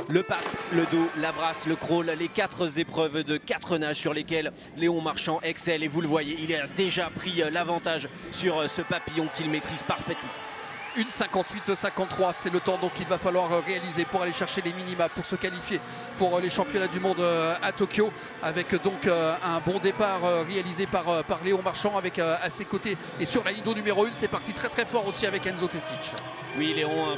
Le pape, le dos, la brasse, le crawl, les 4 épreuves de 4 nages sur lesquelles Léon Marchand excelle. Et vous le voyez, il a déjà pris l'avantage sur ce papillon qu'il maîtrise parfaitement. 1,58-53, c'est le temps donc qu'il va falloir réaliser pour aller chercher les minima pour se qualifier pour les championnats du monde à Tokyo, avec donc un bon départ réalisé par Léon Marchand avec à ses côtés et sur la ligne numéro 1 c'est parti très fort aussi avec Enzo Tesic. Oui, Léon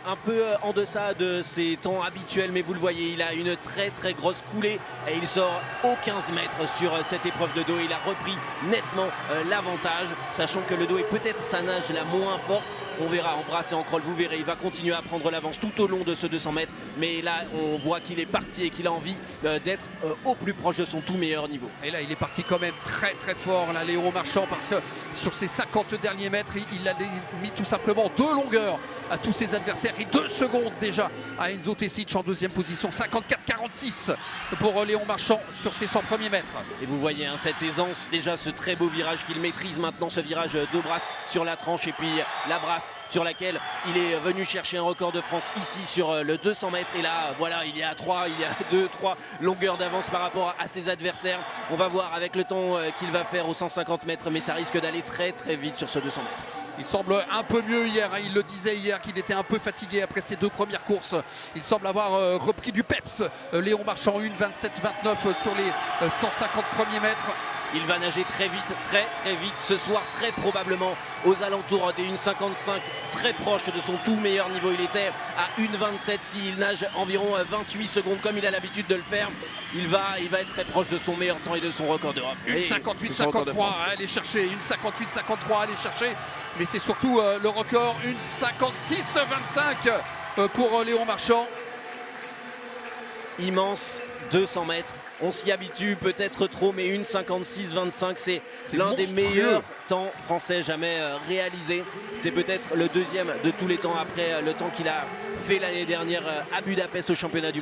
un peu en deçà de ses temps habituels, mais vous le voyez, il a une très grosse coulée et il sort aux 15 mètres sur cette épreuve de dos. Il a repris nettement l'avantage, sachant que le dos est peut-être sa nage la moins forte. On verra en brasse et en crawl, vous verrez, il va continuer à prendre l'avance tout au long de ce 200 mètres. Mais là, on voit qu'il est parti et qu'il a envie d'être au plus proche de son tout meilleur niveau. Et là, il est parti quand même très fort, là, Léon Marchand, parce que sur ses 50 derniers mètres, il a mis tout simplement 2 longueurs à tous ses adversaires et 2 secondes déjà à Enzo Tesic en deuxième position. 54-46 pour Léon Marchand sur ses 100 premiers mètres. Et vous voyez cette aisance, déjà ce très beau virage qu'il maîtrise maintenant, ce virage de brasse sur la tranche et puis la brasse sur laquelle il est venu chercher un record de France ici sur le 200 mètres. Et là, voilà, il y a 2-3 longueurs d'avance par rapport à ses adversaires. On va voir avec le temps qu'il va faire aux 150 mètres, mais ça risque d'aller très vite sur ce 200 mètres. Il semble un peu mieux hier, hein. Il le disait hier qu'il était un peu fatigué après ses 2 premières courses. Il semble avoir repris du peps. Léon Marchand 1,27-29 sur les 150 premiers mètres. Il va nager très vite ce soir, très probablement aux alentours des 1,55, très proche de son tout meilleur niveau. Il était à 1,27 s'il nage environ 28 secondes comme il a l'habitude de le faire. Il va être très proche de son meilleur temps et de son record d'Europe. 1,58-53, aller chercher, 1,58-53, aller chercher. Mais c'est surtout le record, 1,56-25 pour Léon Marchand. Immense 200 mètres. On s'y habitue peut-être trop, mais 1,56-25, c'est l'un des meilleurs temps français jamais réalisé. C'est peut-être le deuxième de tous les temps après le temps qu'il a fait l'année dernière à Budapest au championnat du monde.